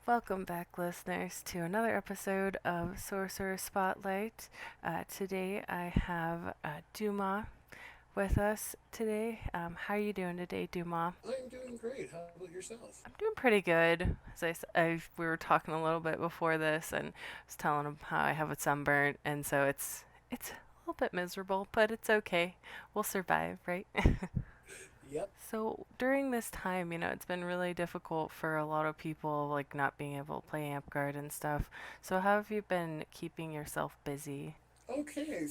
Welcome back, listeners, to another episode of Sorcerer Spotlight. Today I have Dumah with us today. How are you doing today, Dumah? I'm doing great. How about yourself? I'm doing pretty good. We were talking a little bit before this, and I was telling him how I have a sunburn, and so it's a little bit miserable, but it's okay. We'll survive, right? Yep. So during this time, it's been really difficult for a lot of people, like not being able to play Amtgard and stuff. So how have you been keeping yourself busy? Okay,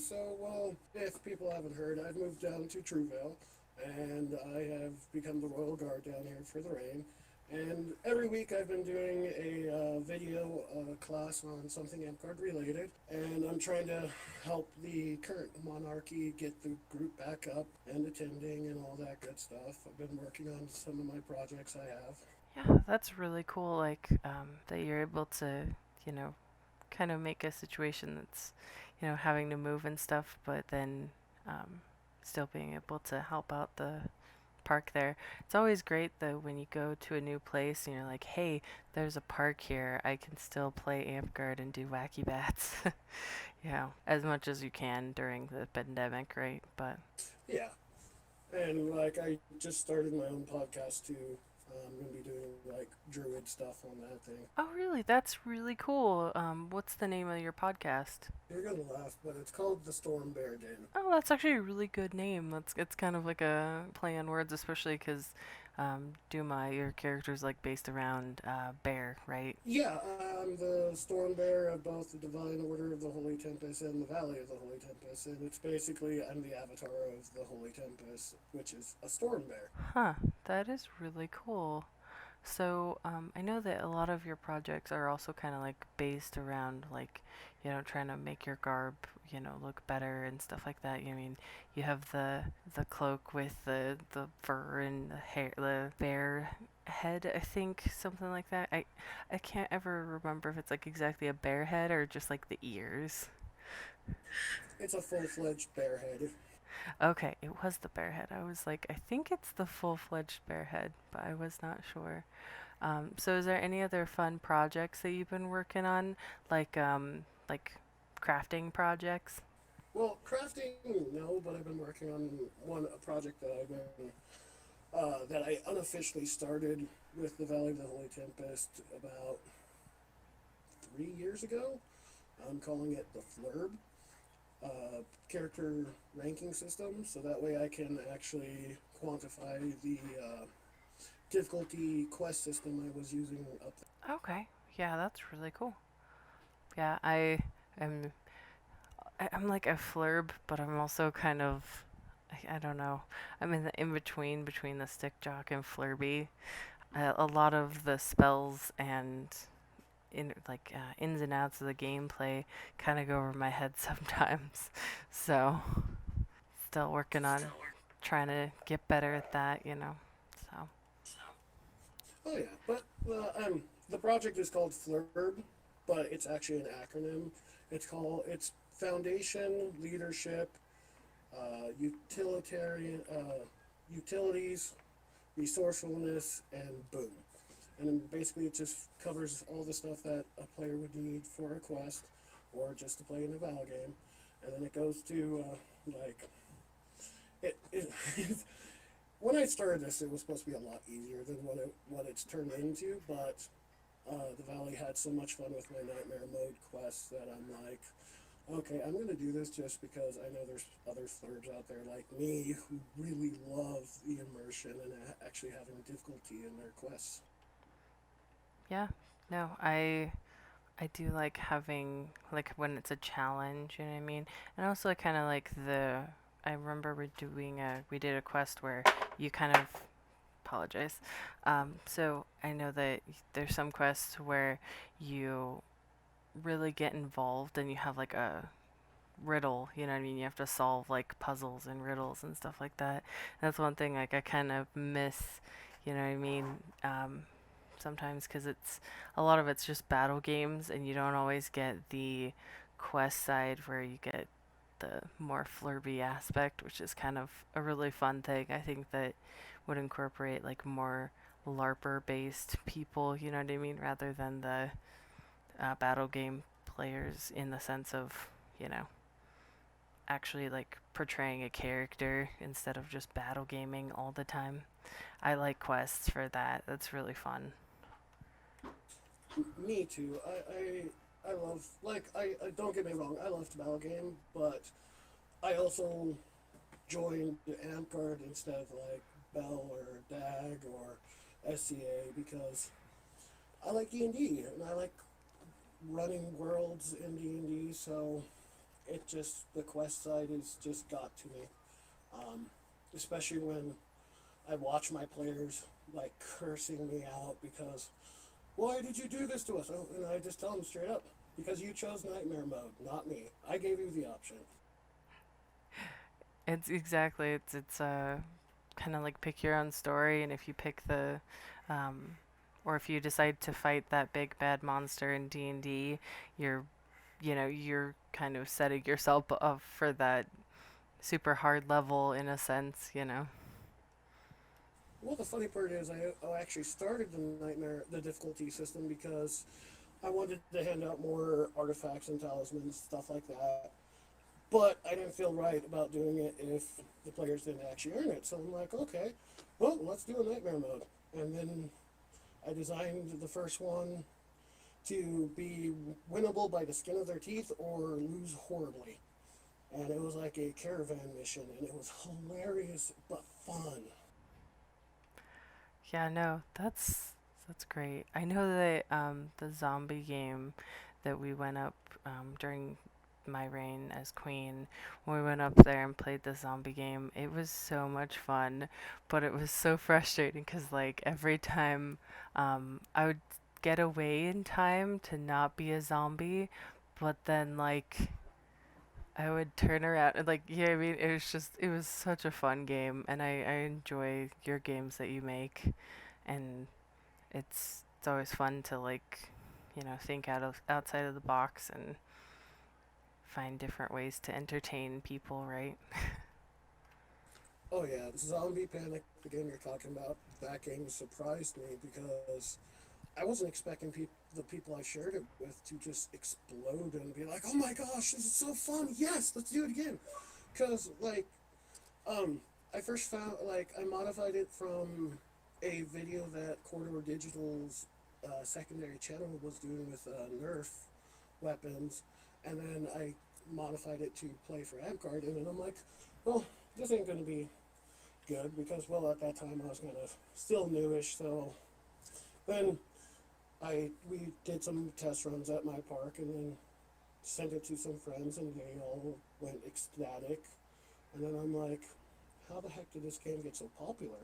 if people haven't heard, I've moved down to Trueville, and I have become the Royal Guard down here for the rain. And every week I've been doing a video class on something Amtgard related, and I'm trying to help the current monarchy get the group back up and attending and all that good stuff. I've been working on some of my projects I have. Yeah, that's really cool. Like that you're able to, you know, kind of make a situation that's, having to move and stuff, but then um, still being able to help out the park there. It's always great though when you go to a new place and you're like, hey, there's a park here. I can still play Amtgard and do wacky bats. As much as you can during the pandemic, right? But Yeah, and like I just started my own podcast too. I'm gonna be doing like druid stuff on that thing. oh, really? That's really cool. What's the name of your podcast? You're gonna laugh, but it's called the Storm Bear Den. Oh, that's actually a really good name. It's kind of like a play on words, especially because Duma, your character's like based around bear, right? Yeah, I'm the Storm Bear of both the Divine Order of the Holy Tempest and the Valley of the Holy Tempest, and it's basically I'm the avatar of the Holy Tempest, which is a Storm Bear. Huh, that is really cool. So, I know that a lot of your projects are also kind of like based around like, trying to make your garb, look better and stuff like that. I mean, you have the cloak with the fur and the hair, the bear head, I think, something like that. I can't ever remember if it's like exactly a bear head or just like the ears. It's a full-fledged bear head. Okay, it was the bear head. I was like, I think it's the full-fledged bear head, but I was not sure. So is there any other fun projects that you've been working on, like crafting projects? Well, crafting, no, but I've been working on a project that I've been that I unofficially started with the Valley of the Holy Tempest about 3 years ago. I'm calling it the Flurb character ranking system, so that way I can actually quantify the difficulty quest system I was using up there. Okay, yeah, that's really cool. Yeah, am I'm like a flurb, but I'm also kind of I don't know. I'm in the in between the stick jock and flurby. A lot of the spells and ins and outs of the gameplay kind of go over my head sometimes. So still working on trying to get better at that. So Oh yeah, but the project is called Flurb, but it's actually an acronym. It's Foundation, Leadership, Utilitarian, Utilities, Resourcefulness, and Boom. And then basically it just covers all the stuff that a player would need for a quest or just to play in a Val game. And then it goes to like it when I started this, it was supposed to be a lot easier than what it's turned into. But the Valley had so much fun with my Nightmare Mode quests that I'm like, okay, I'm gonna do this just because I know there's other flirbs out there like me who really love the immersion and actually having difficulty in their quests. yeah, no, I do like having like when it's a challenge, you know what I mean? And also kind of like the I remember we did a quest where you kind of apologize. So I know that there's some quests where you really get involved and you have like a riddle, you know what I mean? You have to solve like puzzles and riddles and stuff like that. And that's one thing like I kind of miss, you know what I mean? Sometimes because it's a lot of it's just battle games and you don't always get the quest side where you get the more flirby aspect, which is kind of a really fun thing. I think that would incorporate like more LARPer based people, you know what I mean, rather than the battle game players in the sense of, you know, actually like portraying a character instead of just battle gaming all the time. I like quests for that. That's really fun. Me too. I love, like, I don't get me wrong, I love to battle game, but I also joined Amtgard instead of like Bell or DAG or SCA because I like D&D and I like running worlds in D&D, so it just, the quest side has just got to me. Um, Especially when I watch my players like cursing me out because why did you do this to us? Oh, and I just tell them straight up because you chose nightmare mode, not me. I gave you the option. It's exactly it's kind of like pick your own story, and if you pick the um, or if you decide to fight that big bad monster in D&D, you're you're kind of setting yourself up for that super hard level in a sense, you know. Well, the funny part is I actually started the difficulty system because I wanted to hand out more artifacts and talismans, stuff like that. But I didn't feel right about doing it if the players didn't actually earn it. So I'm like, okay, well, let's do a nightmare mode. And then I designed the first one to be winnable by the skin of their teeth or lose horribly. And it was like a caravan mission, and it was hilarious but fun. Yeah, no, that's great. I know that the zombie game that we went up during my reign as queen, when we went up there and played the zombie game, it was so much fun, but it was so frustrating because like every time I would get away in time to not be a zombie, but then like I would turn around and like yeah, I mean it was such a fun game, and I enjoy your games that you make, and it's always fun to like think outside of the box and find different ways to entertain people, right? Oh yeah, Zombie Panic, the game you're talking about, that game surprised me because I wasn't expecting the people I shared it with to just explode and be like, "Oh my gosh, this is so fun! Yes, let's do it again." Because like, um, I first found like I modified it from a video that Corridor Digital's secondary channel was doing with Nerf weapons, and then I modified it to play for Amtgard, and then I'm like, well, this ain't gonna be good because well at that time I was kind of still newish, so then we did some test runs at my park and then sent it to some friends and they all went ecstatic. And then I'm like, how the heck did this game get so popular?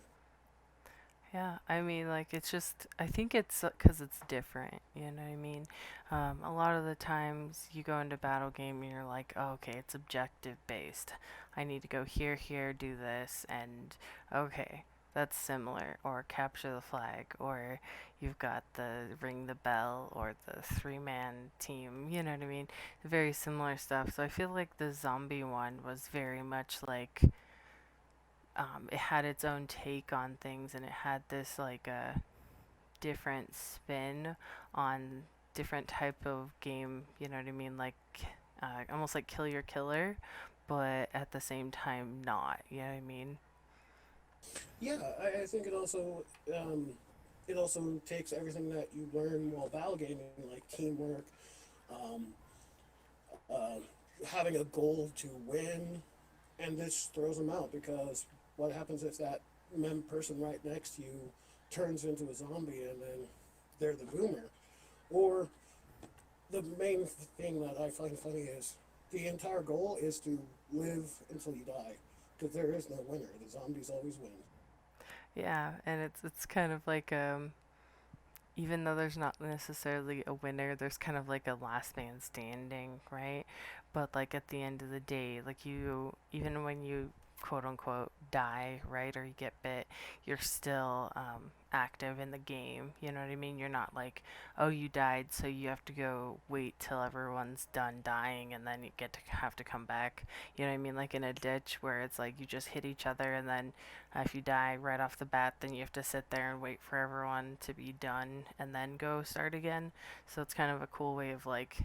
Yeah, I mean, like, it's just, I think it's because it's different, you know what I mean? A lot of the times you go into battle game and you're like, oh, okay, it's objective based. I need to go here, here, do this, and okay, that's similar. Or capture the flag, or you've got the ring the bell, or the three-man team, you know what I mean? Very similar stuff. So I feel like the zombie one was very much like, it had its own take on things, and it had this like a different spin on different type of game, you know what I mean, like almost like kill your killer, but at the same time not, you know what I mean. Yeah, I think it also takes everything that you learn while battle gaming, like teamwork, um, uh, having a goal to win, and this throws them out because what happens if that person right next to you turns into a zombie and then they're the boomer? Or the main thing that I find funny is the entire goal is to live until you die because there is no winner. The zombies always win. Yeah, and it's kind of like even though there's not necessarily a winner, there's kind of like a last man standing, right? But like at the end of the day, like you, even when you quote unquote die, right, or you get bit, you're still active in the game. You know what I mean? You're not like, oh, you died, so you have to go wait till everyone's done dying and then you get to have to come back. You know what I mean? Like in a ditch where it's like you just hit each other and then if you die right off the bat, then you have to sit there and wait for everyone to be done and then go start again. So it's kind of a cool way of like,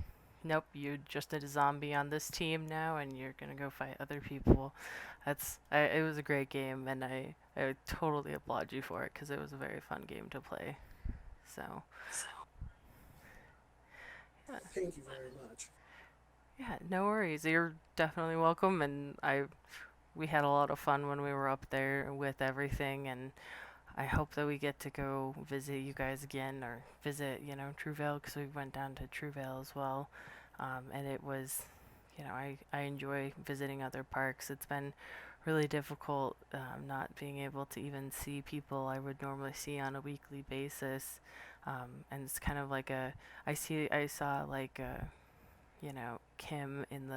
nope, you're just a zombie on this team now and you're gonna go fight other people. It was a great game, and I would totally applaud you for it because it was a very fun game to play. So, yeah, Thank you very much. yeah, no worries. You're definitely welcome, and we had a lot of fun when we were up there with everything, and I hope that we get to go visit you guys again or visit, Truevale because we went down to Truevale as well, and it was, I enjoy visiting other parks. It's been really difficult not being able to even see people I would normally see on a weekly basis. And it's kind of like I saw like Kim in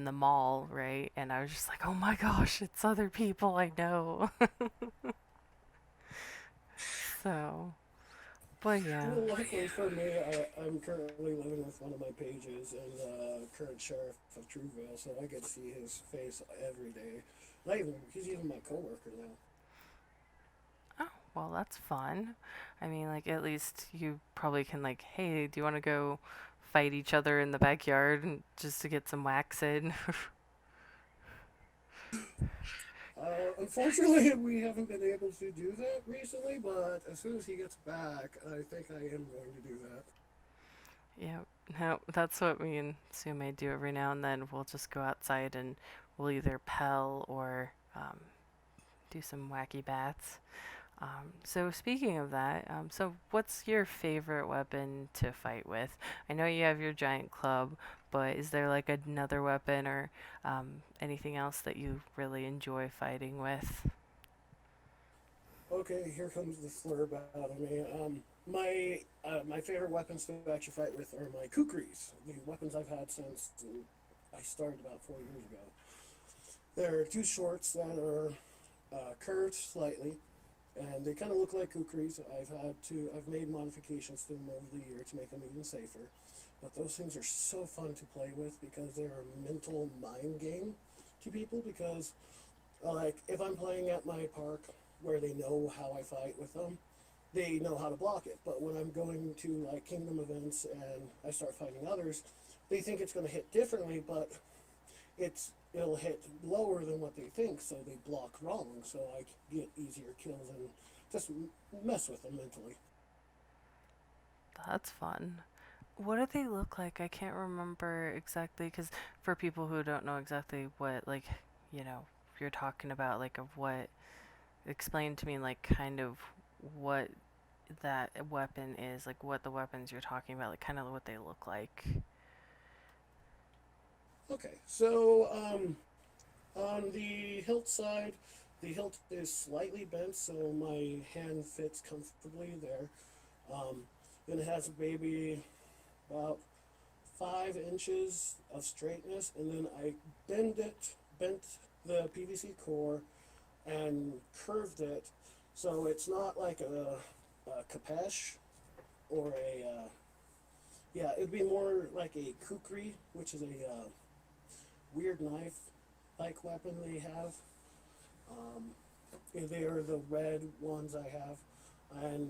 the mall, right? And I was just like, oh my gosh, it's other people I know. So, but yeah. Well, luckily for me, I'm currently living with one of my pages and the current sheriff of Truevale, so I get to see his face every day. Not even, he's even my coworker now. Oh, well, that's fun. I mean, like, at least you probably can, like, hey, do you want to go fight each other in the backyard just to get some wax in? Unfortunately, we haven't been able to do that recently, but as soon as he gets back, I think I am going to do that. Yeah, no, that's what me and Tsume do every now and then. We'll just go outside and we'll either pell or do some wacky bats. So speaking of that, so what's your favorite weapon to fight with? I know you have your giant club, but is there like another weapon or anything else that you really enjoy fighting with? Okay, here comes the slurb out of me. My favorite weapons to actually fight with are my kukris, the weapons I've had since I started about 4 years ago. There are two shorts that are curved slightly, and they kind of look like kukris. I've made modifications to them over the year to make them even safer. But those things are so fun to play with because they're a mental mind game to people. Because like if I'm playing at my park where they know how I fight with them, they know how to block it. But when I'm going to like kingdom events and I start fighting others, they think it's going to hit differently, but it'll hit lower than what they think, so they block wrong. So I get easier kills and just mess with them mentally. That's fun. What do they look like? I can't remember exactly because for people who don't know exactly what like you're talking about, like of what, explain to me like kind of what that weapon is, like what the weapons you're talking about, like kind of what they look like. Okay, so on the hilt side, the hilt is slightly bent, so my hand fits comfortably there. Um, then it has maybe about 5 inches of straightness, and then I bent the PVC core, and curved it so it's not like a capeche or yeah, it'd be more like a kukri, which is a weird knife like weapon they have. Um, they are the red ones I have, and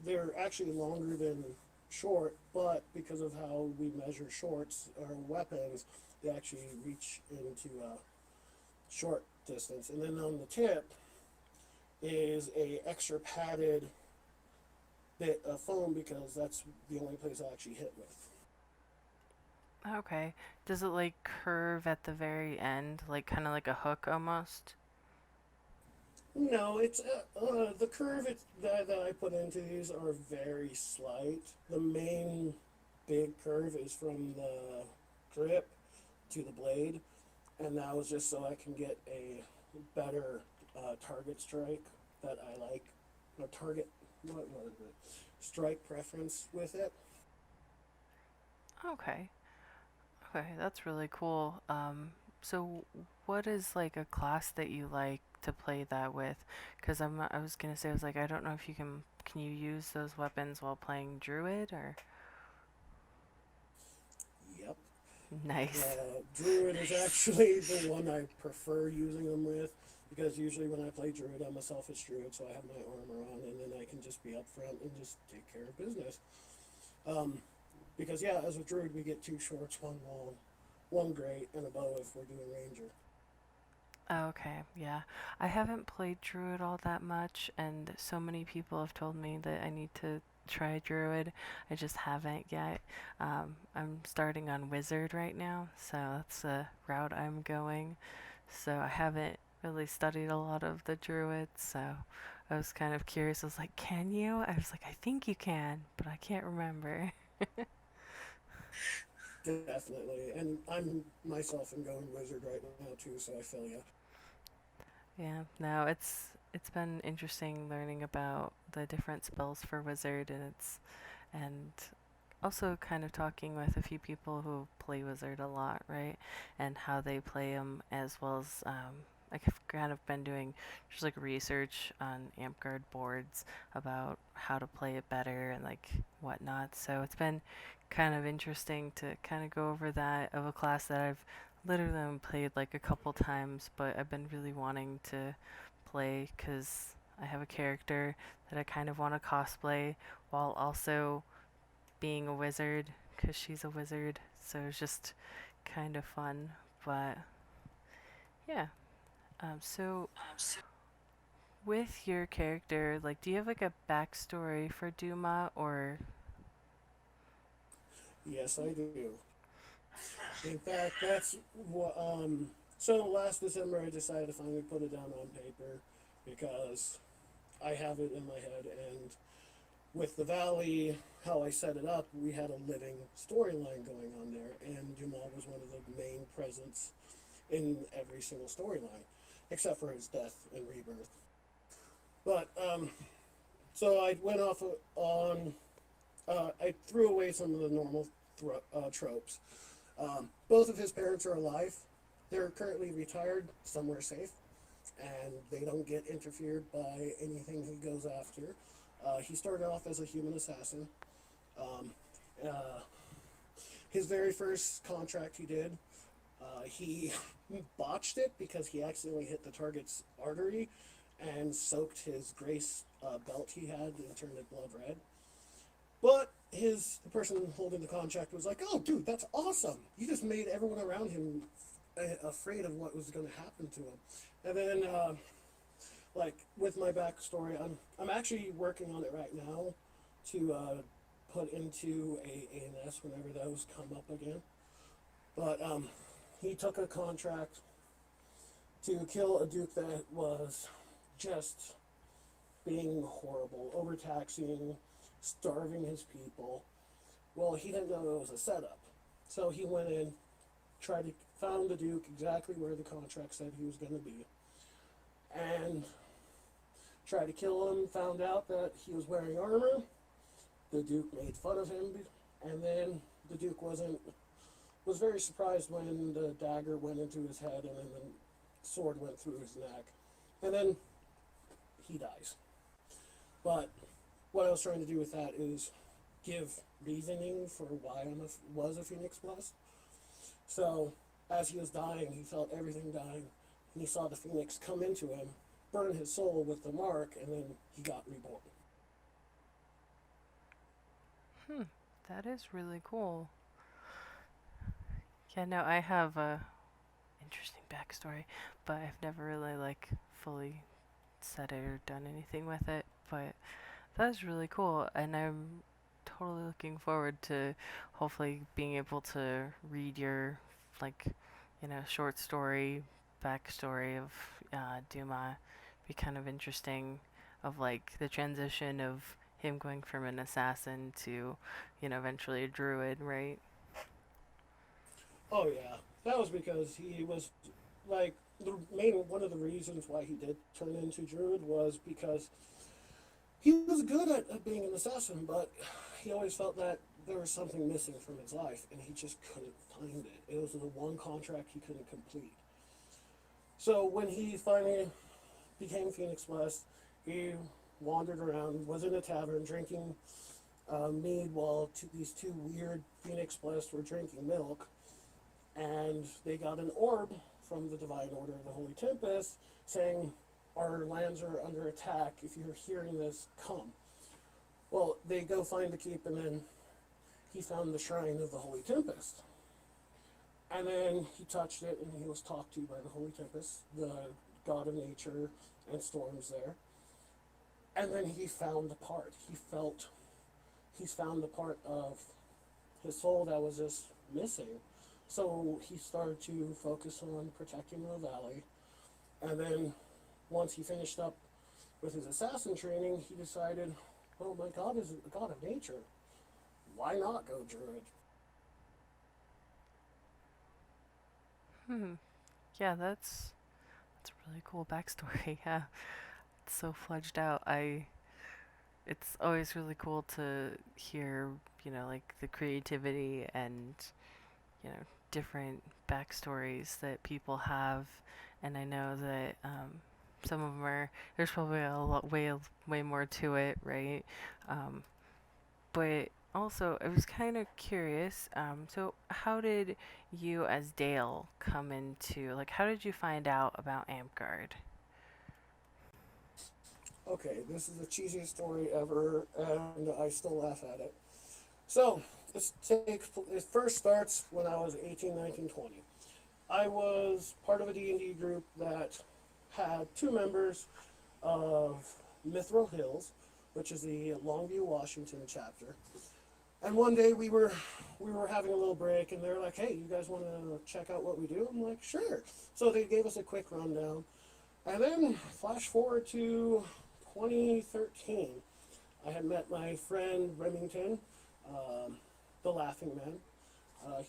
they're actually longer than short, but because of how we measure shorts or weapons, they actually reach into short distance. And then on the tip is a extra padded bit of foam because that's the only place I actually hit with. Okay. Does it like curve at the very end, like kind of like a hook almost? No, it's the that I put into these are very slight. The main big curve is from the grip to the blade, and that was just so I can get a better target strike that I like. A target, what was it? Strike preference with it. Okay. Okay, that's really cool. So what is like a class that you like to play that with? Because I was gonna say, I was like, I don't know if you can you use those weapons while playing druid or Yep. nice. Druid is actually the one I prefer using them with because usually when I play Druid, I'm a selfish Druid, so I have my armor on and then I can just be up front and just take care of business. Um, because, yeah, as a Druid, we get two shorts, one long, one great, and a bow if we're doing Ranger. Okay, yeah. I haven't played Druid all that much, and so many people have told me that I need to try Druid. I just haven't yet. I'm starting on Wizard right now, so that's the route I'm going. So I haven't really studied a lot of the Druids, so I was kind of curious. I was like, can you? I was like, I think you can, but I can't remember. Definitely. And I'm myself am going Wizard right now, too, so I feel ya. Yeah, no, it's been interesting learning about the different spells for Wizard, and also kind of talking with a few people who play Wizard a lot, right? And how they play them, as well as like I've kind of been doing just like research on Amtgard boards about how to play it better and like whatnot. So it's been kind of interesting to kind of go over that of a class that I've literally only played like a couple times, but I've been really wanting to play because I have a character that I kind of want to cosplay while also being a wizard because she's a wizard. So it's just kind of fun. But yeah. So with your character, like, do you have like a backstory for Duma or? Yes, I do. In fact, that's what. So last December, I decided to finally put it down on paper because I have it in my head, and with the Valley, how I set it up, we had a living storyline going on there, and Dumah was one of the main presents in every single storyline, except for his death and rebirth. But so I went off on. I threw away some of the normal tropes. Both of his parents are alive. They're currently retired, somewhere safe, and they don't get interfered by anything he goes after. He started off as a human assassin. Um, uh, his very first contract he did, he botched it because he accidentally hit the target's artery and soaked his grace belt he had and turned it blood red. But the person holding the contract was like, "Oh, dude, that's awesome! You just made everyone around him afraid of what was going to happen to him." And then, like with my backstory, I'm actually working on it right now to put into a ANS whenever those come up again. But he took a contract to kill a duke that was just being horrible, overtaxing, starving his people. Well, he didn't know it was a setup. So he went in, tried to found the Duke exactly where the contract said he was going to be, and tried to kill him. Found out that he was wearing armor. The Duke made fun of him, and then the Duke was very surprised when the dagger went into his head and then the sword went through his neck, and then he dies. But what I was trying to do with that is give reasoning for why I was a Phoenix Plus. So, as he was dying, he felt everything dying, and he saw the Phoenix come into him, burn his soul with the mark, and then he got reborn. Hmm, that is really cool. Yeah, no, I have a interesting backstory, but I've never really like fully said it or done anything with it. But that is really cool, and I'm totally looking forward to hopefully being able to read your like, short story backstory of Duma. Be kind of interesting, of like the transition of him going from an assassin to, eventually a druid, right? Oh yeah, that was because he was like the main one of the reasons why he did turn into Druid was because he was good at being an assassin, but he always felt that there was something missing from his life, and he just couldn't find it. It was the one contract he couldn't complete. So when he finally became Phoenix West, he wandered around, was in a tavern drinking mead while these two weird Phoenix West were drinking milk, and they got an orb from the Divine Order of the Holy Tempest saying, "Our lands are under attack. If you're hearing this, come." Well, they go find the keep, and then he found the shrine of the Holy Tempest. And then he touched it, and he was talked to by the Holy Tempest, the god of nature and storms there. And then he found the part. He's found the part of his soul that was just missing. So he started to focus on protecting the valley. And then once he finished up with his assassin training, he decided, oh, my god is a god of nature. Why not go druid? Hmm. Yeah, that's a really cool backstory. Yeah, it's so fledged out. It's always really cool to hear, like the creativity and, you know, different backstories that people have. And I know that some of them are, there's probably a lot, way more to it, right? Um, but also, I was kind of curious. So, how did you, as Dale, come into, like, how did you find out about Amtgard? Okay, this is the cheesiest story ever, and I still laugh at it. So, it first starts when I was 18, 19, 20. I was part of a D&D group that had two members of Mithril Hills, which is the Longview, Washington chapter. And one day we were having a little break, and they're like, "Hey, you guys want to check out what we do?" I'm like, "Sure." So they gave us a quick rundown, and then flash forward to 2013. I had met my friend Remington, the Laughing Man.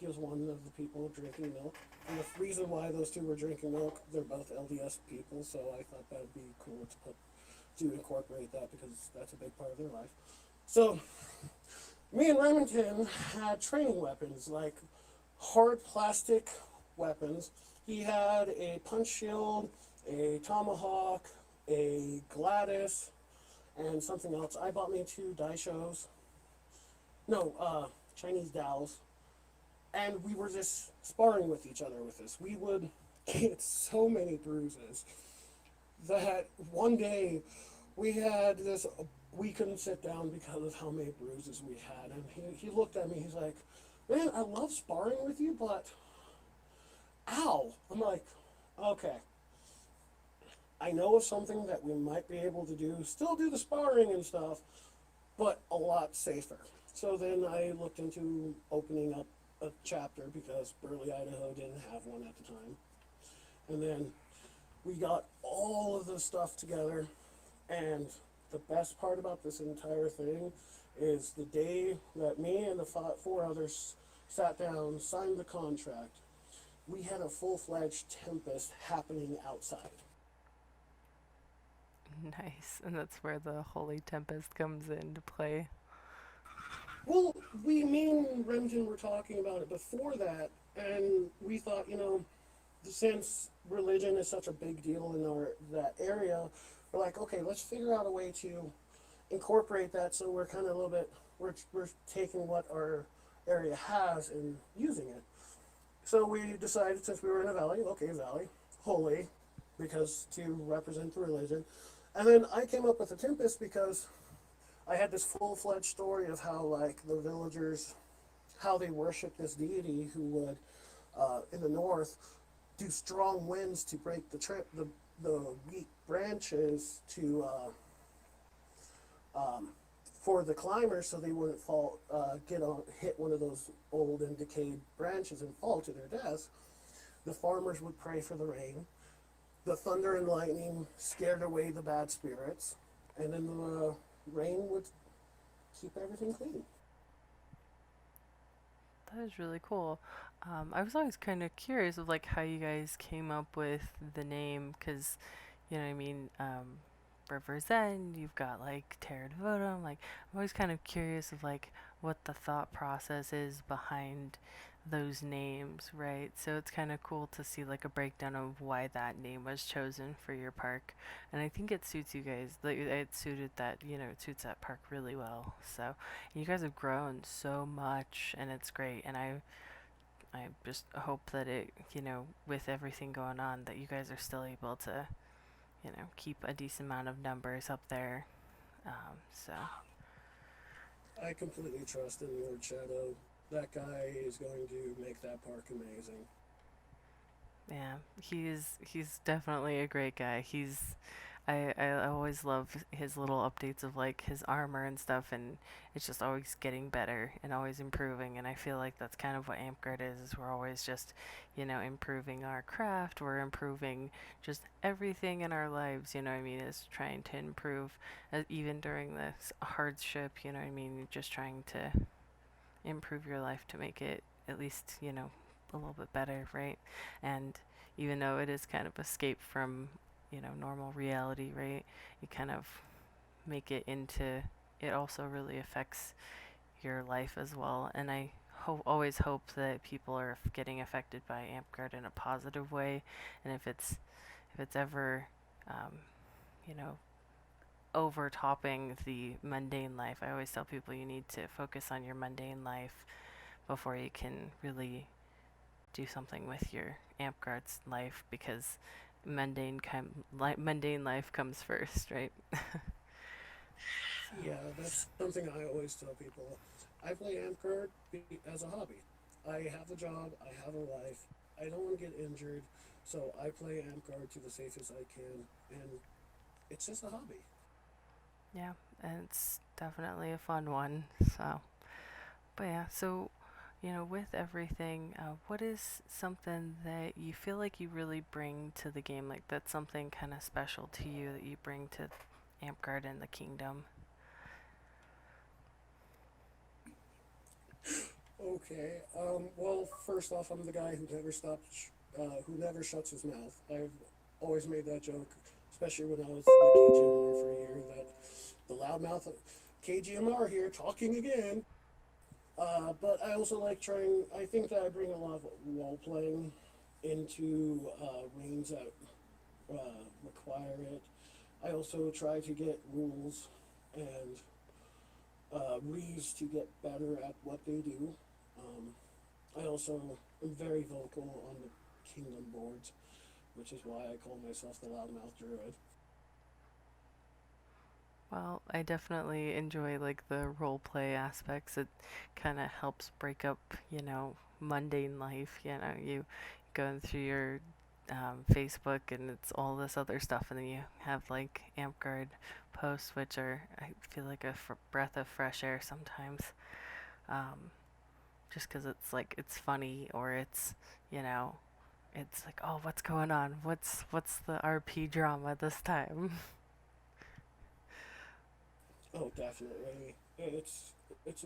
He was one of the people drinking milk. And the reason why those two were drinking milk, they're both LDS people, so I thought that would be cool to incorporate that because that's a big part of their life. So me and Remington had training weapons, like hard plastic weapons. He had a punch shield, a tomahawk, a Gladys, and something else. I bought me two daishos. No, Chinese dowels. And we were just sparring with each other with this. We would get so many bruises that one day we had this, we couldn't sit down because of how many bruises we had. And he looked at me, he's like, "Man, I love sparring with you, but ow." I'm like, "Okay, I know of something that we might be able to do, still do the sparring and stuff, but a lot safer." So then I looked into opening up a chapter because Burley, Idaho didn't have one at the time. And then we got all of the stuff together, and the best part about this entire thing is the day that me and the four others sat down, signed the contract, we had a full-fledged tempest happening outside. Nice. And that's where the Holy Tempest comes into play. Well, me and Remington were talking about it before that, and we thought, since religion is such a big deal in our that area, we're like, okay, let's figure out a way to incorporate that so we're kind of a little bit we're taking what our area has and using it. So we decided, since we were in a valley, okay, valley, holy, because to represent the religion. And then I came up with a tempest because I had this full-fledged story of how, like, the villagers, how they worship this deity who would, in the north, do strong winds to break the weak branches to for the climbers, so they wouldn't fall, hit one of those old and decayed branches and fall to their deaths. The farmers would pray for the rain. The thunder and lightning scared away the bad spirits, and then the rain would keep everything clean. That is really cool. I was always kind of curious of like how you guys came up with the name, because you know what I mean. River's End, you've got like Terra Devotum. Like, I'm always kind of curious of like what the thought process is behind those names, right? So it's kind of cool to see like a breakdown of why that name was chosen for your park, and I think it suits you guys. Like, it suited that, it suits that park really well. So you guys have grown so much, and it's great. And I just hope that with everything going on, that you guys are still able to, keep a decent amount of numbers up there. So, I completely trust in Lord Shadow. That guy is going to make that park amazing. yeah, he's definitely a great guy. I always love his little updates of like his armor and stuff, and it's just always getting better and always improving. And I feel like that's kind of what Amtgard is. We're always just, improving our craft. We're improving just everything in our lives. You know what I mean? Is trying to improve, even during this hardship. You know what I mean? Just trying to improve your life to make it at least, a little bit better, right? And even though it is kind of escape from, normal reality, right? You kind of make it into, it also really affects your life as well. And I always hope that people are getting affected by Amtgard in a positive way. And if it's ever, um, you know, overtopping the mundane life, I always tell people you need to focus on your mundane life before you can really do something with your Amtgard's life, because mundane life comes first, right? So, Yeah, that's something I always tell people. I play Amtgard as a hobby. I have a job, I have a life, I don't want to get injured, so I play Amtgard to the safest I can, and it's just a hobby. yeah, and it's definitely a fun one. So, but yeah, so with everything, what is something that you feel like you really bring to the game? Like, that's something kind of special to you that you bring to Amtgard and the kingdom. Okay. Well, first off, I'm the guy who never shuts his mouth. I've always made that joke, especially when I was the KGMR for a year. That the loudmouth KGMR here talking again. But I also like trying. I think that I bring a lot of role playing into reigns that require it. I also try to get rules and reads to get better at what they do. Um, I also am very vocal on the kingdom boards, which is why I call myself the loudmouth druid. Well, I definitely enjoy like the role play aspects. It kind of helps break up, mundane life. You going through your Facebook, and it's all this other stuff, and then you have like Amtgard posts, which are, I feel like a breath of fresh air sometimes. Um, just because it's like it's funny, or you know it's like, oh, what's going on? What's the RP drama this time? Oh, definitely. It's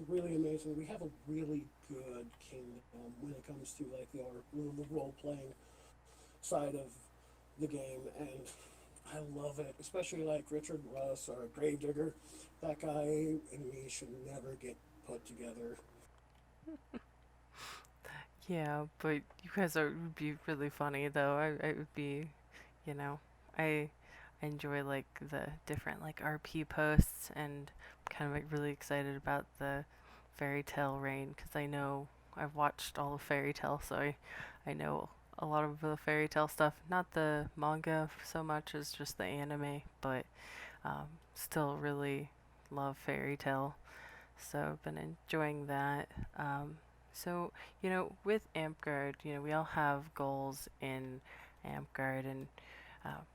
really amazing. We have a really good kingdom when it comes to like the role playing side of the game, and I love it. Especially like Richard Russ or Gravedigger. That guy and me should never get put together. Yeah, but you guys would be really funny though. I would be, you know, I I enjoy like the different like RP posts, and kind of like really excited about the fairy tale reign, because I know I've watched all of fairy tale, so I know a lot of the fairy tale stuff. Not the manga so much as just the anime, but still really love fairy tale. So I've been enjoying that. So, with Amtgard, we all have goals in Amtgard, and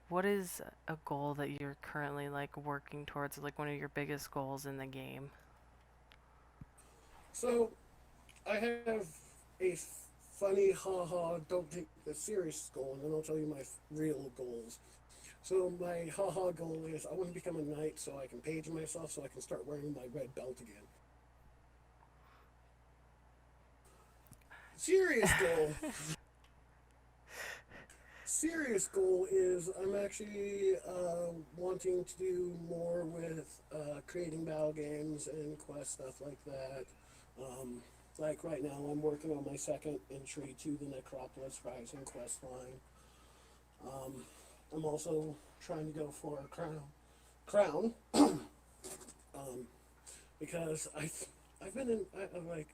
what is a goal that you're currently like working towards, like one of your biggest goals in the game? So I have a funny, haha, don't take this serious goal, and then I'll tell you my real goals. So my haha goal is I want to become a knight so I can page myself so I can start wearing my red belt again. Serious goal. serious goal is I'm actually wanting to do more with creating battle games and quest stuff like that. Um, like right now, I'm working on my second entry to the Necropolis Rising quest line. Um, I'm also trying to go for a crown, um, because I've been I'm like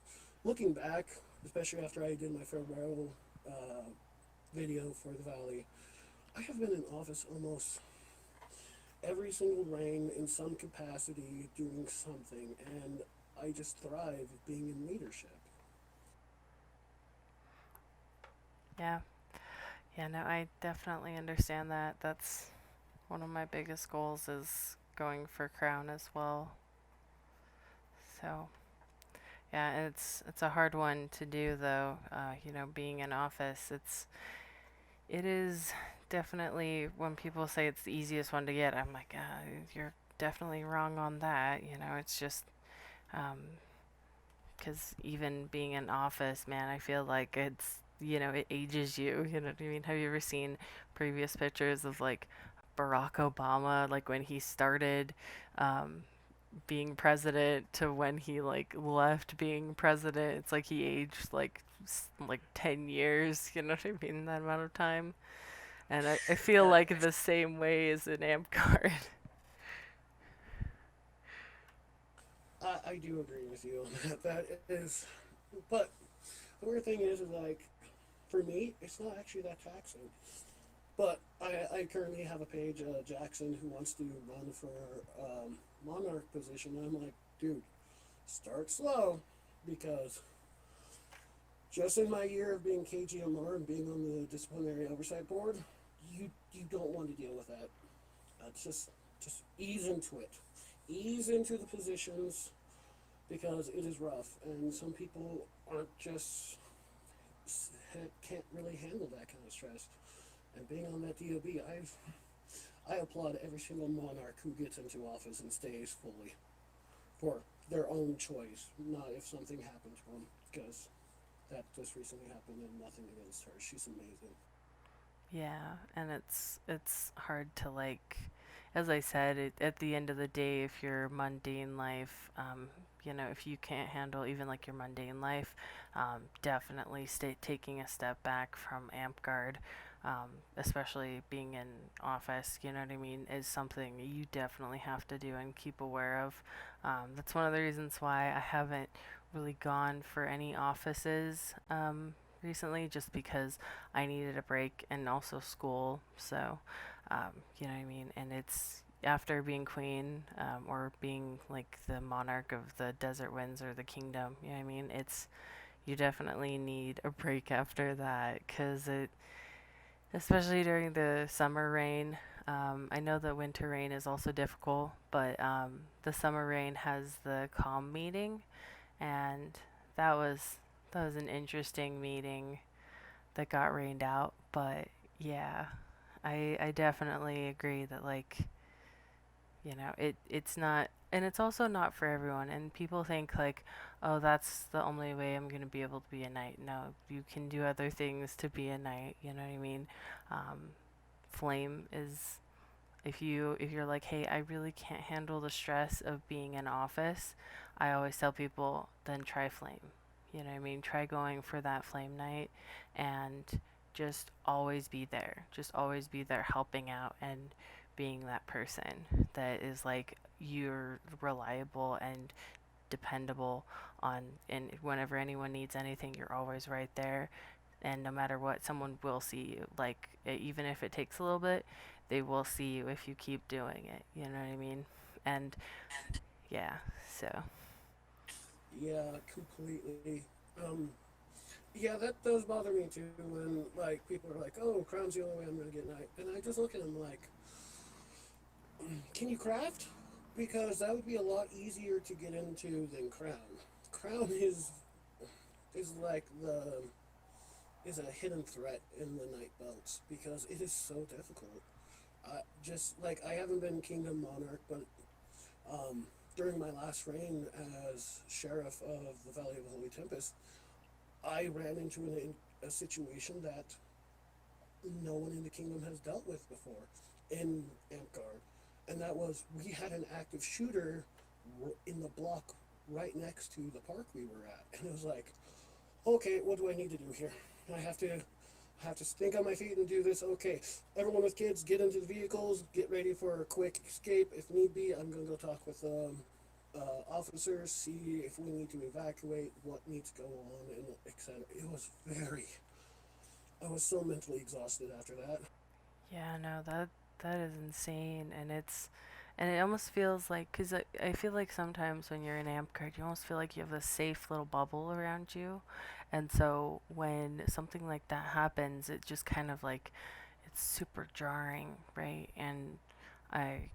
looking back, especially after I did my farewell uh, video for the Valley. I have been in office almost every single reign in some capacity doing something, and I just thrive being in leadership. Yeah. Yeah, no, I definitely understand that. That's one of my biggest goals is going for crown as well. So, yeah, it's a hard one to do though. Being in office, it is definitely when people say it's the easiest one to get, I'm like, you're definitely wrong on that. It's just because even being in office, man, I feel like it ages you. You know what I mean? Have you ever seen previous pictures of like Barack Obama, like when he started um, being president to when he like left being president? It's like he aged like 10 years. You know what I mean? That amount of time. And I feel Yeah, like the same way as in Amtgard. I do agree with you on that. That is, but the weird thing is like, for me, it's not actually that taxing. But I currently have a page, Jackson, who wants to run for Monarch position. And I'm like, dude, start slow, because just in my year of being KGMR and being on the disciplinary oversight board, you don't want to deal with that. Just ease into it, ease into the positions, because it is rough, and some people aren't just can't really handle that kind of stress. And being on that DOB, I applaud every single monarch who gets into office and stays fully for their own choice, not if something happened to them, because that just recently happened and nothing against her. She's amazing. Yeah, and it's hard to like, as I said, at the end of the day, if your mundane life, if you can't handle even like your mundane life, definitely stay taking a step back from Amtgard, especially being in office. You know what I mean, is something you definitely have to do and keep aware of. That's one of the reasons why I haven't really gone for any offices recently, just because I needed a break and also school. So, you know what I mean? And it's after being queen or being like the monarch of the desert winds or the kingdom, you know what I mean? You definitely need a break after that because especially during the summer rain. I know the winter rain is also difficult, but the summer rain has the calm meeting, and that was that was an interesting meeting that got rained out. But yeah, I definitely agree that like it's not, and it's also not for everyone. And people think like, oh, that's the only way I'm gonna be able to be a knight. No, you can do other things to be a knight. You know what I mean? Um, Flame is if you're like, hey, I really can't handle the stress of being in office. I always tell people then try flame. You know what I mean? Try going for that flame night and just always be there. Just always be there helping out and being that person that is like you're reliable and dependable on, and whenever anyone needs anything you're always right there, and no matter what, someone will see you. Like even if it takes a little bit, they will see you if you keep doing it. You know what I mean? And yeah, so Yeah, completely. Um, yeah, that does bother me too when like people are like, "Oh, crown's the only way I'm gonna get knight," and I just look at them like, "Can you craft? Because that would be a lot easier to get into than crown. Crown is like the is a hidden threat in the night belts because it is so difficult. Just like I haven't been Kingdom Monarch, but um, during my last reign as sheriff of the Valley of the Holy Tempest, I ran into a situation that no one in the kingdom has dealt with before in Amtgard. And that was, we had an active shooter in the block right next to the park we were at. And it was like, okay, what do I need to do here? I have to think on my feet and do this. Okay, everyone with kids, get into the vehicles, get ready for a quick escape. If need be, I'm going to go talk with officers, see if we need to evacuate, what needs to go on, and etc. It was very. I was so mentally exhausted after that. Yeah, no, that is insane, and it almost feels like, because I feel like sometimes when you're in Amtgard, you almost feel like you have a safe little bubble around you, and so when something like that happens, it just kind of like it's super jarring, right? And I,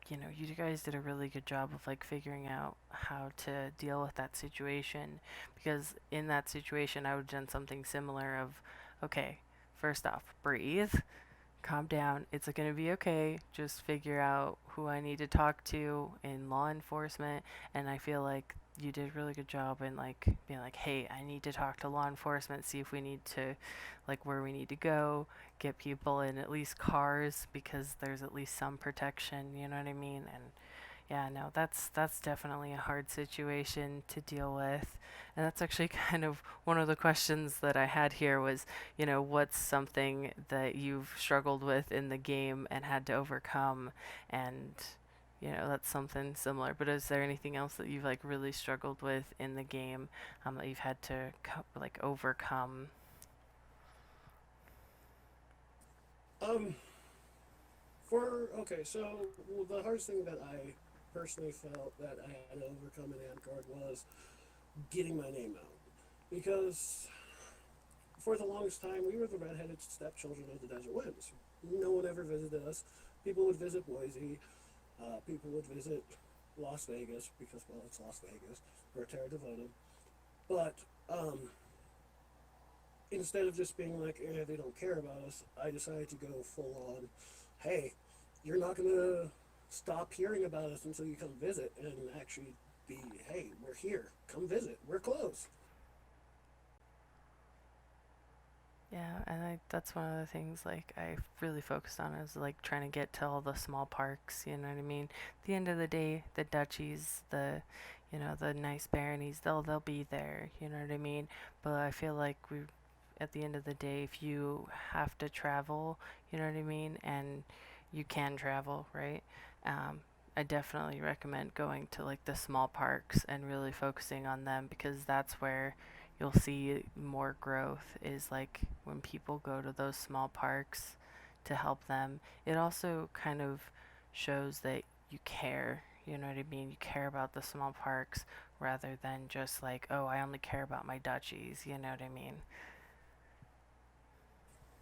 you guys did a really good job of like figuring out how to deal with that situation, because in that situation, I would have done something similar of, okay, first off, breathe, calm down. It's going to be okay. Just figure out who I need to talk to in law enforcement. And I feel like you did a really good job in like being like, hey, I need to talk to law enforcement, see if we need to, like, where we need to go, get people in at least cars because there's at least some protection. You know what I mean? And yeah, no, that's definitely a hard situation to deal with. And that's actually kind of one of the questions that I had here was, what's something that you've struggled with in the game and had to overcome? And, that's something similar. But is there anything else that you've like really struggled with in the game that you've had to like overcome? Um, for okay, so well, the hardest thing that I personally felt that I had to overcome in Amtgard was getting my name out, because for the longest time we were the redheaded stepchildren of the Desert Winds. No one ever visited us. People would visit Boise. People would visit Las Vegas because, well, it's Las Vegas, or Terra Devona. But um, instead of just being like, they don't care about us, I decided to go full on, hey, you're not going to stop hearing about us until you come visit, and actually be, hey, we're here. Come visit. We're close. Yeah, and that's one of the things like I really focused on is like trying to get to all the small parks, you know what I mean? At the end of the day, the duchies, the nice baronies, they'll be there, you know what I mean? But I feel like we at the end of the day, if you have to travel, you know what I mean, and you can travel, right? Um, I definitely recommend going to like the small parks and really focusing on them because that's where you'll see more growth is like when people go to those small parks to help them. It also kind of shows that you care, you know what I mean? You care about the small parks rather than just like, oh, I only care about my duchies, you know what I mean?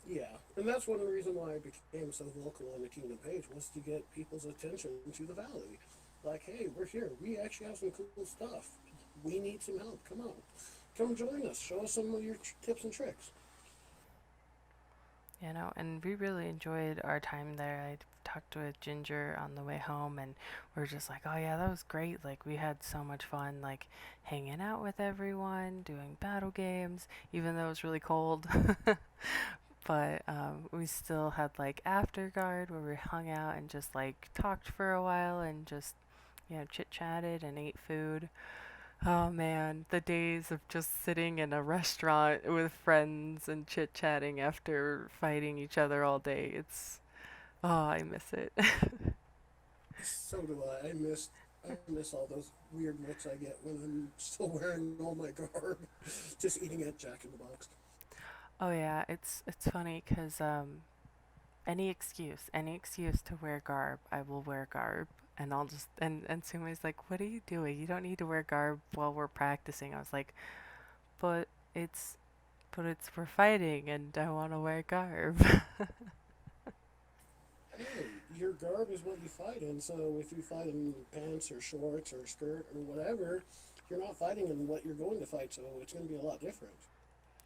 Yeah, and that's one reason why I became so vocal on the Kingdom page, was to get people's attention to the valley. Like, hey, we're here. We actually have some cool stuff. We need some help. Come on. Come join us. Show us some of your tips and tricks. And we really enjoyed our time there. I talked with Ginger on the way home, and we are just like, oh yeah, that was great. Like, we had so much fun, like, hanging out with everyone, doing battle games, even though it was really cold. But we still had, like, Afterguard where we hung out and just, like, talked for a while and just, chit chatted and ate food. Oh man, the days of just sitting in a restaurant with friends and chit chatting after fighting each other all day. Oh, I miss it. So do I. I miss all those weird looks I get when I'm still wearing all my garb, just eating at Jack in the Box. Oh yeah, it's funny because any excuse to wear garb, I will wear garb. And I'll just and Sumi's like, "What are you doing? You don't need to wear garb while we're practicing." I was like, "But it's but it's we're fighting, and I want to wear garb." Hey, your garb is what you fight in. So if you fight in pants or shorts or skirt or whatever, you're not fighting in what you're going to fight. So it's going to be a lot different.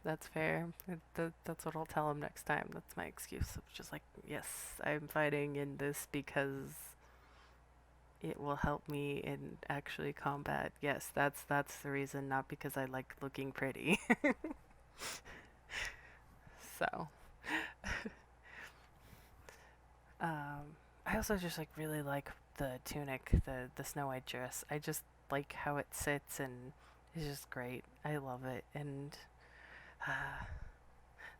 That's fair. That's what I'll tell him next time. That's my excuse. It's just like, yes, I'm fighting in this because it will help me in actually combat. Yes, that's the reason, not because I like looking pretty. So, I also just like really like the tunic, the snow white dress. I just like how it sits and it's just great. I love it, and uh,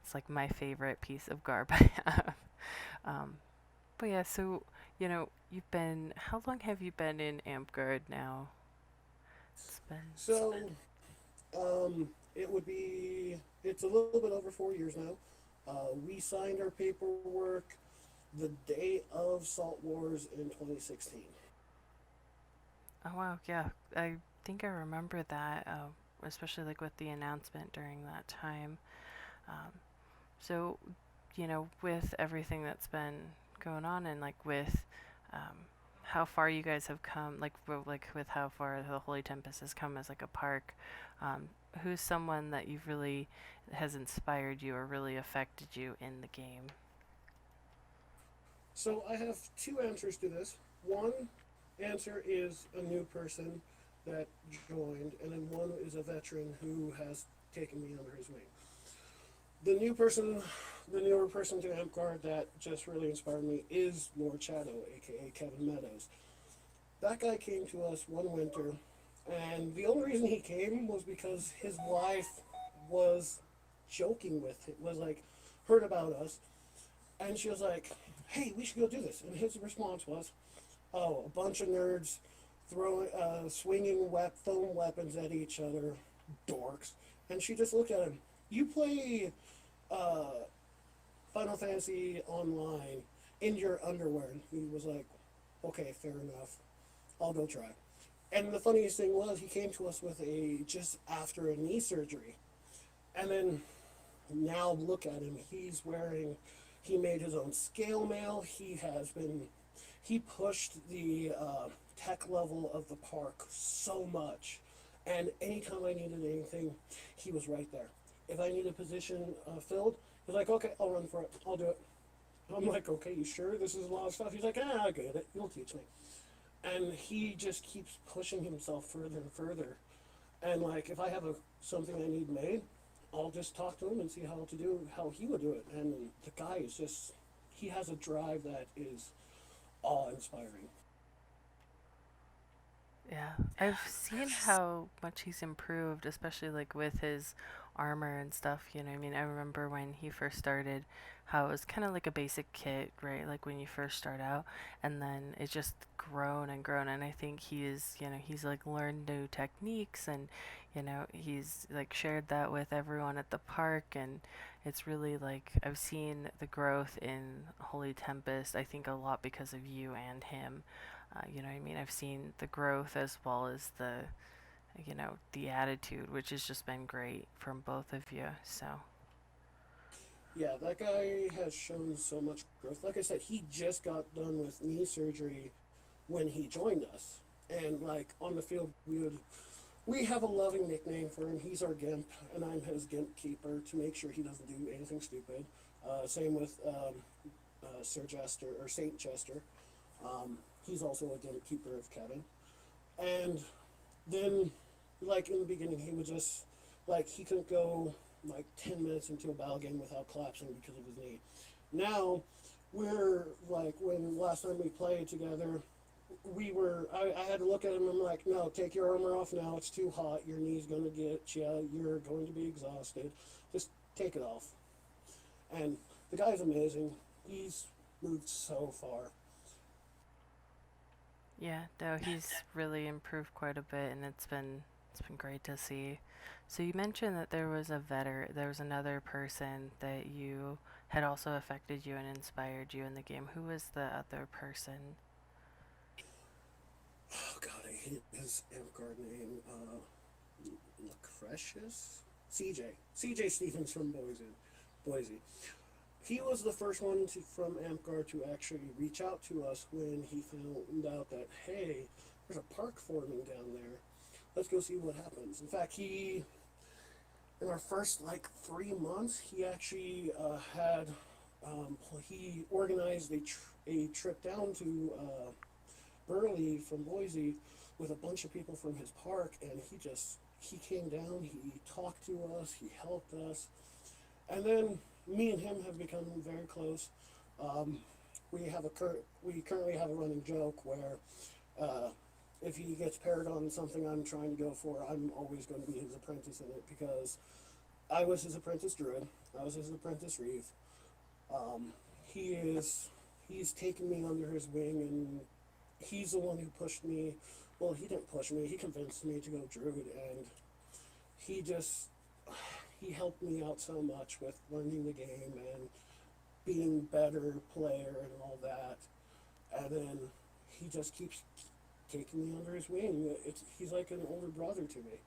it's like my favorite piece of garb I have. Um, but yeah, so you've been. How long have you been in Amtgard now? It's been. So, it would be, it's a little bit over 4 years now. We signed our paperwork the day of Salt Wars in 2016. Oh wow, yeah. I think I remember that, especially like with the announcement during that time. Um, so, with everything that's been going on and like with um, how far you guys have come, like with how far the Holy Tempest has come as like a park, um, who's someone that you've really has inspired you or really affected you in the game? So I have two answers to this. One answer is a new person that joined, and then one is a veteran who has taken me under his wing. The new person, the newer person to Amtgard that just really inspired me is Lord Shadow, aka Kevin Meadows. That guy came to us one winter, and the only reason he came was because his wife was joking with him, was like, heard about us, and she was like, "Hey, we should go do this." And his response was, "Oh, a bunch of nerds throwing, swinging foam weapons at each other, dorks." And she just looked at him. "You play uh, Final Fantasy Online in your underwear?" And he was like, "Okay, fair enough. I'll go try." And the funniest thing was, he came to us with a just after a knee surgery, and then now look at him. He's wearing. He made his own scale mail. He has been. He pushed the tech level of the park so much, and anytime I needed anything, he was right there. If I need a position filled, he's like, "Okay, I'll run for it. I'll do it." I'm like, "Okay, you sure? This is a lot of stuff." He's like, "Ah, I get it. You'll teach me." And he just keeps pushing himself further and further. And like, if I have something I need made, I'll just talk to him and see how he would do it. And the guy is just, he has a drive that is awe-inspiring. Yeah, I've seen how much he's improved, especially like with his armor and stuff. I mean, I remember when he first started, how it was kind of like a basic kit, right? Like when you first start out, and then it just grown and grown. And I think he's like learned new techniques, and he's like shared that with everyone at the park, and it's really like I've seen the growth in Holy Tempest. I think a lot because of you and him. You know what I mean? I've seen the growth as well as the attitude, which has just been great from both of you. So, Yeah, that guy has shown so much growth. Like I said, he just got done with knee surgery when he joined us. And like on the field, we have a loving nickname for him. He's our gimp, and I'm his gimp keeper to make sure he doesn't do anything stupid. Same with Sir Jester or Saint Chester. He's also a gimp keeper of Kevin. And then, like in the beginning, he would just like he couldn't go like 10 minutes into a battle game without collapsing because of his knee. Now, we're like when last time we played together, I had to look at him and I'm like, "No, take your armor off now. It's too hot. Your knee's gonna get you. You're going to be exhausted. Just take it off." And the guy's amazing. He's moved so far. yeah, no, he's really improved quite a bit, and it's been great to see. So you mentioned that there was another person that you had also affected you and inspired you in the game. Who was the other person? Oh God, I hate his Amtgard name. Lucretius? CJ Stevens from Boise. He was the first one from Amtgard to actually reach out to us when he found out that, hey, there's a park forming down there. Let's go see what happens. In fact, in our first like 3 months, he actually he organized a trip down to Burley from Boise with a bunch of people from his park, and he came down, he talked to us, he helped us, and then me and him have become very close. Um, we currently have a running joke where uh, if he gets paired on something I'm trying to go for, I'm always going to be his apprentice in it because I was his apprentice druid, I was his apprentice reeve. Um, he is he's taken me under his wing, and he's the one who pushed me. Well, he didn't push me. He convinced me to go druid, and he just he helped me out so much with learning the game and being better player and all that. And then he just keeps taking me under his wing. He's like an older brother to me.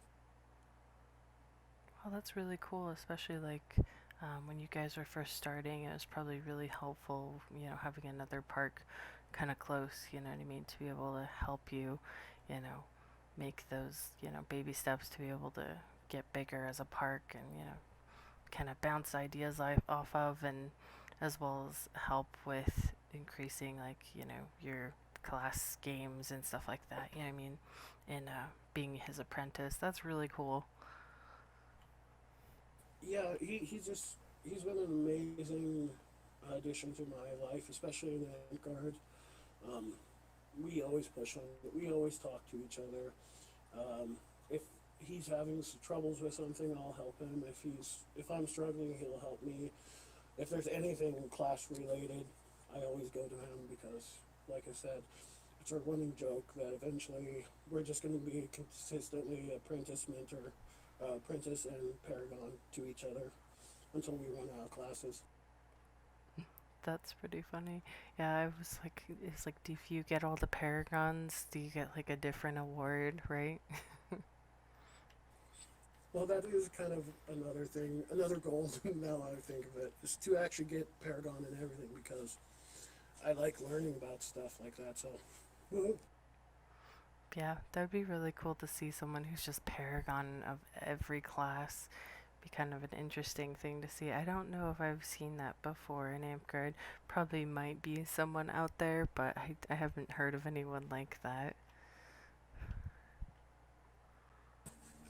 Well, that's really cool, especially like when you guys were first starting. It was probably really helpful, having another park kind of close, you know what I mean, to be able to help you, you know, make those, baby steps to be able to get bigger as a park and, kind of bounce ideas off of, and as well as help with increasing, like, your class games and stuff like that, you know what I mean, and being his apprentice. That's really cool. Yeah, he's been an amazing addition to my life, especially in Amtgard. Um, we always push on. We always talk to each other. If he's having some troubles with something, I'll help him. If I'm struggling, he'll help me. If there's anything class related, I always go to him because, like I said, it's a running joke that eventually we're just going to be consistently apprentice mentor, apprentice and paragon to each other until we run out of classes. That's pretty funny. Yeah, I was like, it's like, if you get all the paragons, do you get like a different award, right? Well, that is kind of another thing, another goal. Now I think of it is to actually get paragon and everything because I like learning about stuff like that. So, woo-hoo. Yeah, that'd be really cool to see someone who's just paragon of every class. Be kind of an interesting thing to see. I don't know if I've seen that before in Amtgard. Probably might be someone out there, but I haven't heard of anyone like that.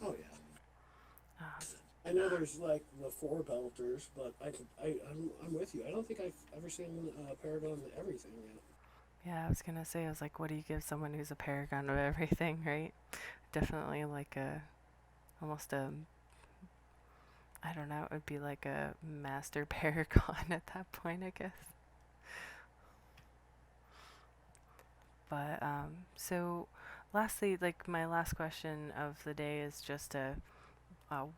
Oh yeah. Um, I know there's like the four belters, but I'm with you. I don't think I've ever seen Paragon everything yet. yeah, I was gonna say, I was like, what do you give someone who's a paragon of everything, right? Definitely like almost a, I don't know, it would be like a master paragon at that point, I guess. But so lastly, like my last question of the day is just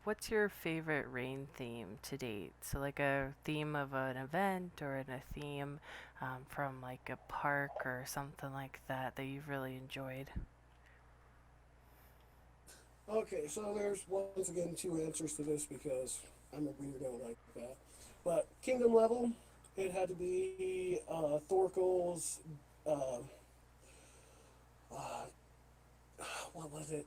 what's your favorite rain theme to date? So like a theme of an event or a theme from like a park or something like that that you've really enjoyed. Okay, so there's once again two answers to this because I'm a weirdo like that. But kingdom level, it had to be Thorkel's. Uh, uh, what was it?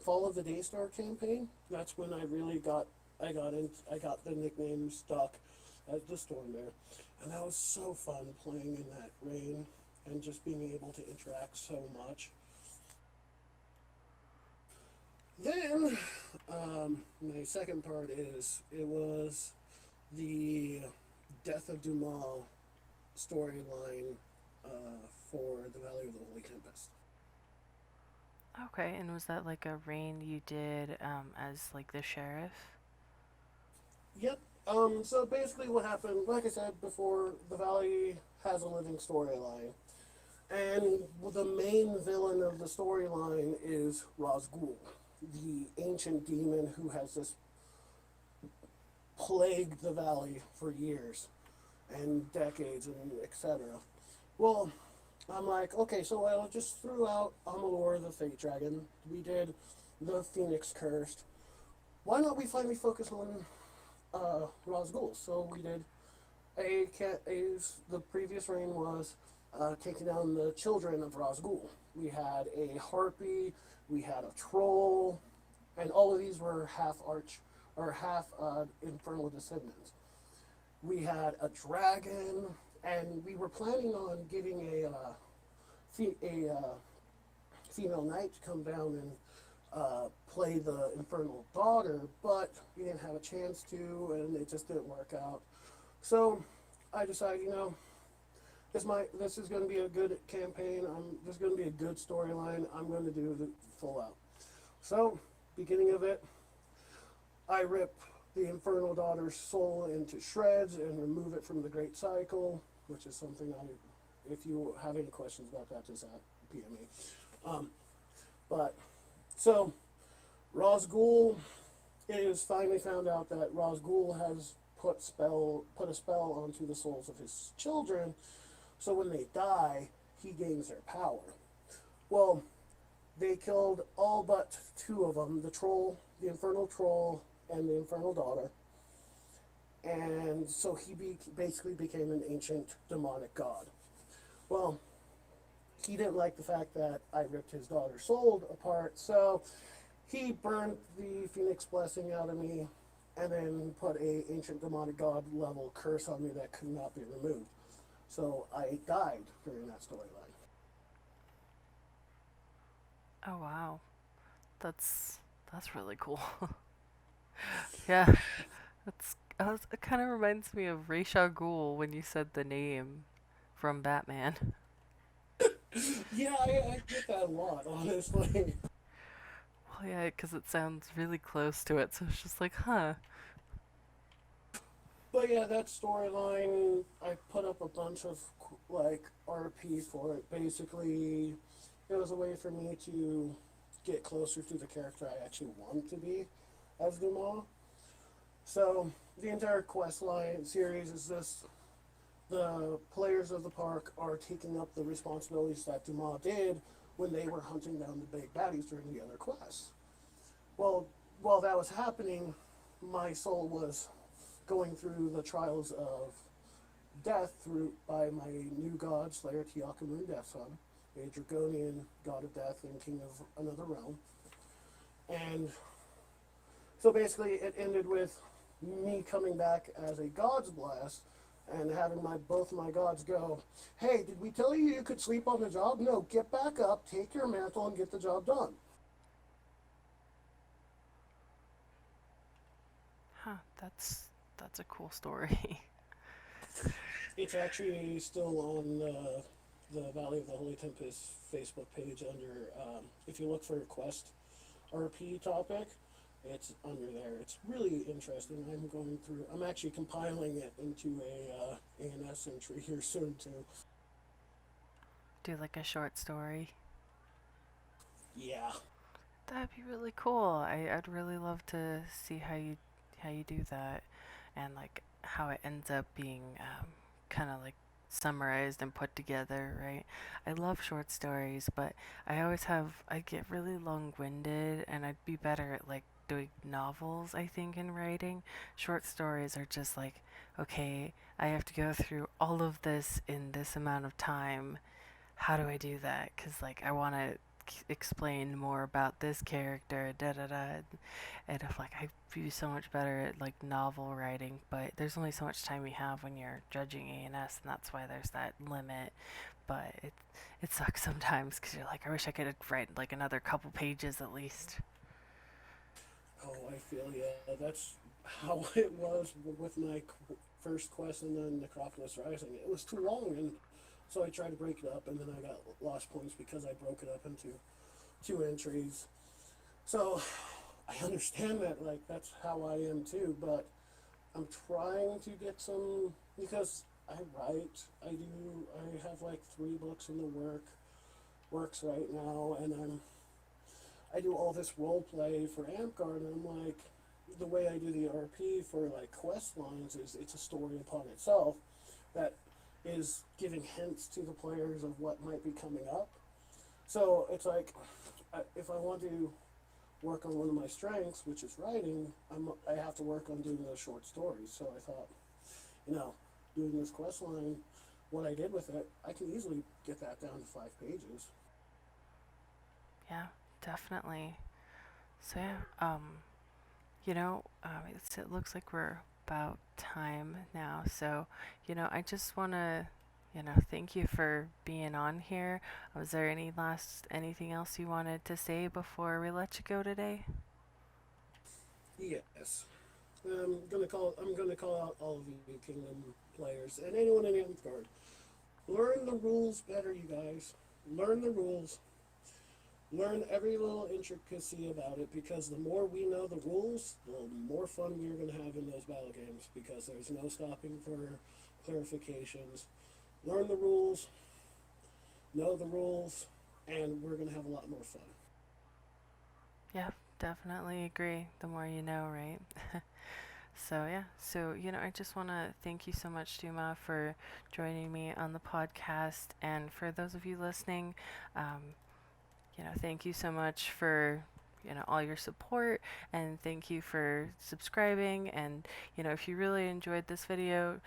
Fall of the Daystar campaign. That's when I got the nickname stuck as the Storm Bear, and that was so fun playing in that rain and just being able to interact so much. Then my second part is it was the Death of Dumah storyline for the Valley of the Holy Tempest. Okay, and was that like a rain you did as like the sheriff? Yep. So basically, what happened, like I said before, the Valley has a living storyline. And the main villain of the storyline is Razgul, the ancient demon who has just plagued the valley for years and decades and etc. Well, I'm like, okay, so I just threw out Amalur the Fate Dragon. We did the Phoenix Cursed. Why not we finally focus on Razgul? So we did the previous reign was taking down the children of Razgul. We had a harpy, we had a troll, and all of these were half arch or half infernal descendants. We had a dragon, and we were planning on getting a female knight to come down and play the infernal daughter, but we didn't have a chance to, and it just didn't work out. So I decided, This is going to be a good campaign. This is going to be a good storyline. I'm going to do the full out. So, beginning of it, I rip the Infernal Daughter's soul into shreds and remove it from the Great Cycle, which is something if you have any questions about that, just PM me. Um, but, so, Razgul, it is finally found out that Razgul has put a spell onto the souls of his children, so when they die, he gains their power. Well, they killed all but two of them, the troll, the Infernal Troll, and the Infernal Daughter. And so basically became an ancient demonic god. Well, he didn't like the fact that I ripped his daughter's soul apart, so he burned the Phoenix Blessing out of me and then put a ancient demonic god level curse on me that could not be removed. So I died during that storyline. Oh wow, that's that's really cool. Yeah, it kind of reminds me of Ra's al Ghul when you said the name from Batman. Yeah, I get that a lot, honestly. Well, yeah, because it sounds really close to it, so it's just like, huh. But yeah, that storyline, I put up a bunch of like RP for it. Basically, it was a way for me to get closer to the character I actually want to be as Dumah. So the entire quest line series is this: the players of the park are taking up the responsibilities that Dumah did when they were hunting down the big baddies during the other quests. Well, while that was happening, my soul was going through the trials of death through by my new god, Slayer Tiakamun Deathsun, a draconian god of death and king of another realm. And so basically, it ended with me coming back as a god's blast and having both my gods go, "Hey, did we tell you you could sleep on the job? No, get back up, take your mantle, and get the job done." Huh, that's a cool story. It's actually still on the Valley of the Holy Tempest Facebook page under, if you look for Quest RP topic, it's under there. It's really interesting. I'm actually compiling it into a ANS entry here soon too. Do like a short story. Yeah. That'd be really cool. I'd really love to see how you do that, and like how it ends up being kind of like summarized and put together, right? I love short stories, but I get really long-winded, and I'd be better at like doing novels, I think, in writing. Short stories are just like, okay, I have to go through all of this in this amount of time. How do I do that? Because like I want to explain more about this character, da da da. And if like I'd be so much better at like novel writing, but there's only so much time you have when you're judging ANS, and that's why there's that limit. But it sucks sometimes because you're like, I wish I could write like another couple pages at least. Oh, I feel yeah. That's how it was with my first quest and then Necropolis Rising. It was too long, and so I tried to break it up, and then I got lost points because I broke it up into two entries. So I understand that, like, that's how I am too, but I'm trying to get some because I write. I have like 3 books in the works right now, and I do all this role play for Amtgard, and I'm like, the way I do the RP for like quest lines is it's a story upon itself that is giving hints to the players of what might be coming up. So it's like, if I want to work on one of my strengths, which is writing, I have to work on doing those short stories. So I thought, you know, doing this quest line, what I did with it, I can easily get that down to 5 pages. Yeah, definitely. So yeah, it looks like we're about time now. So, I just want to, thank you for being on here. Was there anything else you wanted to say before we let you go today? Yes. I'm gonna call out all of you Kingdom players and anyone in Amtgard. Learn the rules better, you guys. Learn the rules. Learn every little intricacy about it, because the more we know the rules, the more fun we're going to have in those battle games, because there's no stopping for clarifications. Learn the rules, know the rules, and we're going to have a lot more fun. Yeah, definitely agree. The more you know, right? So yeah, so I just want to thank you so much, Duma, for joining me on the podcast, and for those of you listening, thank you so much for all your support, and thank you for subscribing. And if you really enjoyed this video,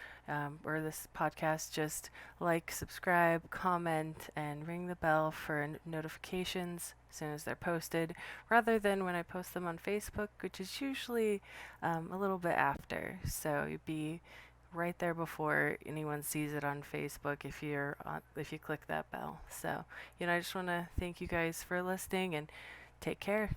or this podcast, just like, subscribe, comment, and ring the bell for notifications as soon as they're posted, rather than when I post them on Facebook, which is usually a little bit after. So you'd be right there before anyone sees it on Facebook if you click that bell. So I just want to thank you guys for listening, and take care.